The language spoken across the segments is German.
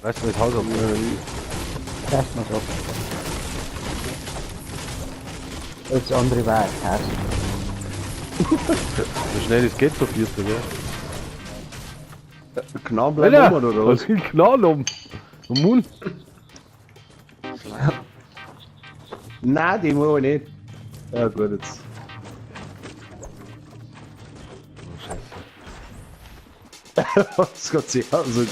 Weißt du, das Haus ab? Erstmal so. Jetzt andere Weg, Herr. So schnell es geht, so vierte, gell? Knapp bleiben oder was? Was ist Knall um? Am Mund? Nein, die muss ich nicht. Ja gut, jetzt. Oh, Scheiße. Das geht sich also.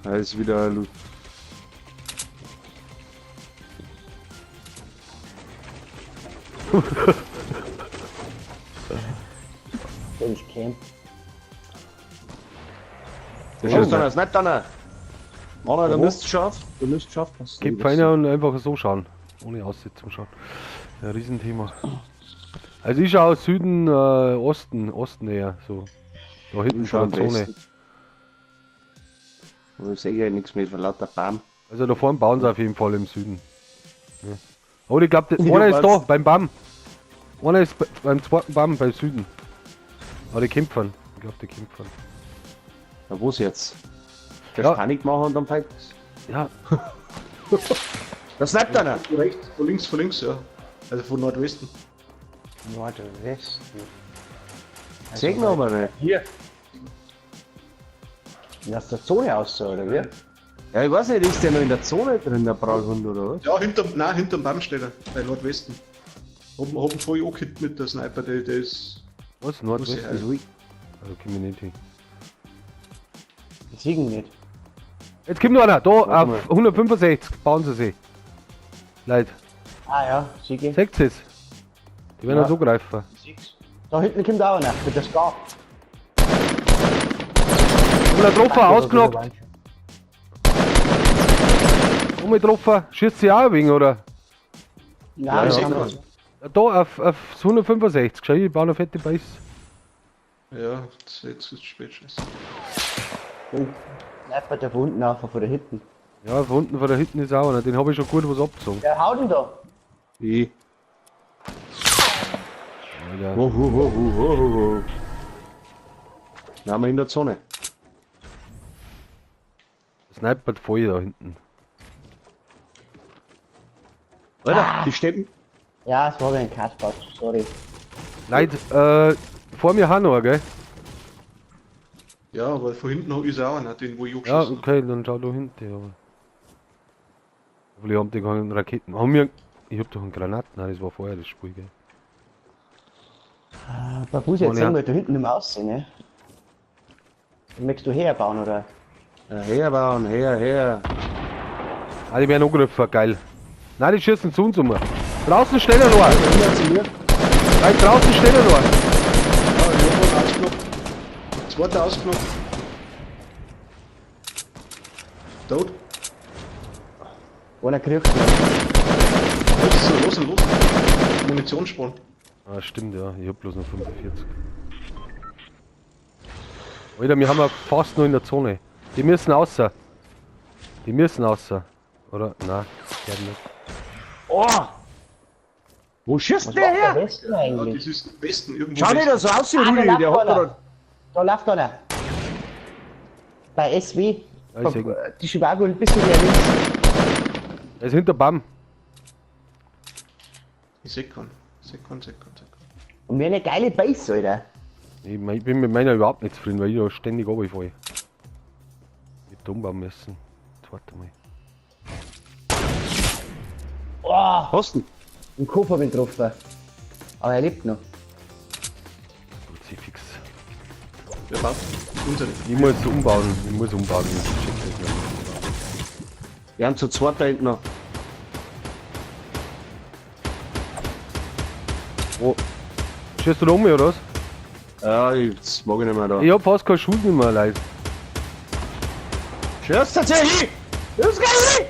Da ist wieder Lu Wenn ich käme. Das ist dann nicht dann. Mann, du müsst scharf. Du müsst scharf passen. Gibt keiner und einfach so schauen. Ohne Aussitzung schauen. Ja, Riesenthema. Also ich schaue Süden, Osten eher. So. Da hinten schon Zone. Ich sehe ja nichts mehr von lauter Baum. Also da vorne bauen sie auf jeden Fall im Süden. Ja. Oh, ich glaube, Ja, einer ist was? da, beim BAM. Einer ist beim zweiten BAM, beim Süden. Aber die kämpfen. Ich glaube, die kämpfen. Na, wo's jetzt? Der Ja. Panik machen und dann fällt es. Ja, Das bleibt einer. Von rechts, von links, ja. Also von Nordwesten. Nordwesten. Sehen wir aber nicht. Hier. Lass der Zone aus, so, oder wie? Ja, ich weiß nicht, ist der noch in der Zone drin, der Braunhund, oder was? Ja, hinterm Baum steht er, bei Nordwesten. Haben voll angehittet mit der Sniper, der ist. was? Nordwest? Muss ich Also komm ich nicht hin. Die siegen nicht. Jetzt kommt noch einer, da Warte mal. auf 165 bauen sie sich. Leute, Ah ja, siege. seht ihr es? Die werden Ja. ja so greifen. Da hinten kommt auch einer, mit der Scar. Und ein Treffer, ausgenockt. Getroffen, schießt sie auch ein wenig, oder? Nein, Ja, das ja. haben wir. Da auf 165, schau, ich baue noch fette Beiß. Ja, jetzt ist es spät. Scheiße. Sniper der von unten auf, von der hinten. Ja, von unten von der hinten ist auch einer, den habe ich schon gut was abgezogen. Wer haut denn da? Wie? Ja, Wo. Na, haben wir in der Zone. snipert voll da hinten. Alter, die steppen. Ja, es war wie ein Kasper, sorry. Leute, vor mir haben noch, gell? Ja, aber von hinten ist auch einer, den wo ich Ja, angeschossen habe. okay, dann schau da hinten, aber. Obwohl, ich hab die keine Raketen. Haben wir. Ich hab doch einen Granaten, nein, das war vorher das Spiel, gell? Babus, jetzt Mann, sehen ja. wir da hinten im Aussehen, ne? Möchtest du herbauen, oder? Ja, herbauen, her. Ah, die werden angegriffen, geil. Nein, die schießen zu uns um. Draußen stehen noch! Nein, draußen stehen noch! Ja, ich hab einen ausgenockt. Zweiter ausgenockt. Tot. Einer kriegt noch. Los. Munitionsspann. Ah, stimmt, ja, ich hab bloß noch 45. Alter, wir haben ja fast noch in der Zone. Die müssen außer. Oder? Nein, ich nicht. Oh! Wo schießt Was der macht der her? Westen Ja, eigentlich? das ist Westen, irgendwo. Schau nicht Westen. so aus, wie Ah, Rudi, der hat einer. da. Da läuft einer. Bei SW. Ja, ich seh- Die Chivago ein bisschen mehr links. Er ist hinter BAM. Ich seh keinen. Und mir eine geile Base, Alter. Ich bin mit meiner überhaupt nicht zufrieden, weil ich da ständig runterfalle. Ich hätte umbauen müssen. Jetzt warte mal. Oh, Hast du? im Kopf hab ich ihn getroffen. Aber er lebt noch. Kruzifix. Wer baut? Unsere. Ich muss umbauen. Ich muss umbauen. Ich check das nicht. Wir haben zu zweit da hinten noch. Oh. Schießt du da um, oder was? Ja, jetzt mag ich nicht mehr da. Ich hab fast keine Schulden mehr, Leute. Hörst du hin? Hörst du hin?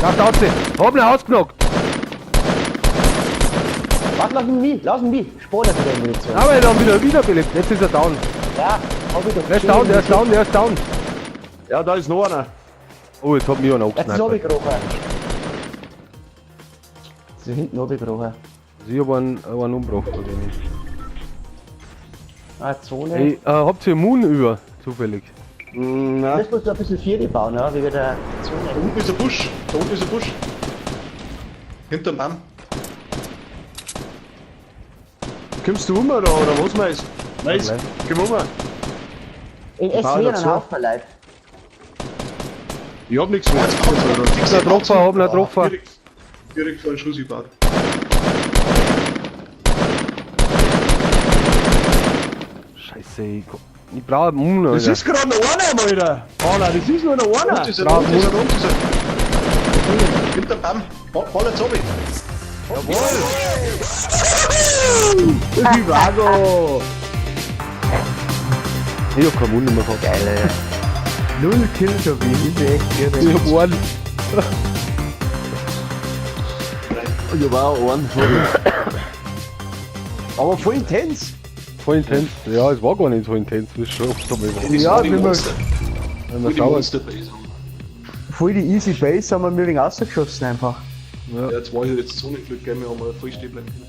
Nach der Aussehen. Hab ihn ausgenockt. Warte, lass ihn wie. Sport er wieder in Munition. Aber er hat wiederbelebt. Jetzt ist er down. Ja, hab ich doch. Der ist down, der ist down, der ist down. Ja, da ist noch einer. Oh, jetzt hat mich einer Jetzt ist angesnipert. runtergebrochen. Jetzt ist hinten runtergebrochen. Ich hab einen Umbruch. Ah, Zone. Hey, habt ihr Moon über? Zufällig. Na, Das musst du ein bisschen Vieri bauen, ja, wie wir der Da Zone. unten ist ein Busch. Da unten ist ein Busch. Hinterm Baum. kommst du um oder was meinst du? Nice, komm um. In S Bau wieder dazu. ein Haufen Leute. Ich hab nichts mehr. Hab einen Treffer, hab einen Treffer. Direkt vor den Schuss gebaut. Scheiße, ich brauche Moon, Das Alter. ist gerade noch einer, Alter. Oh nein, das ist nur noch Rund einer. ist er, Bravo. rund ist er, rund ist er. Hinterm Baum. Ball jetzt runter. Chivago. Ich hab keinen Moon mehr gehabt. Geil, ey. 0 Kills schon wie, das ist echt irre. Ich hab einen. Ich war auch einen. Aber voll intens. Voll intens. Ja, es war gar nicht so intens, wie es schon oft haben. Ja, wenn wir Wenn man sauer ist. voll die easy Base haben wir ein wenig rausgeschossen einfach. Ja, jetzt war ich jetzt so nicht Glück, gell, wir haben mal voll stehen bleiben können.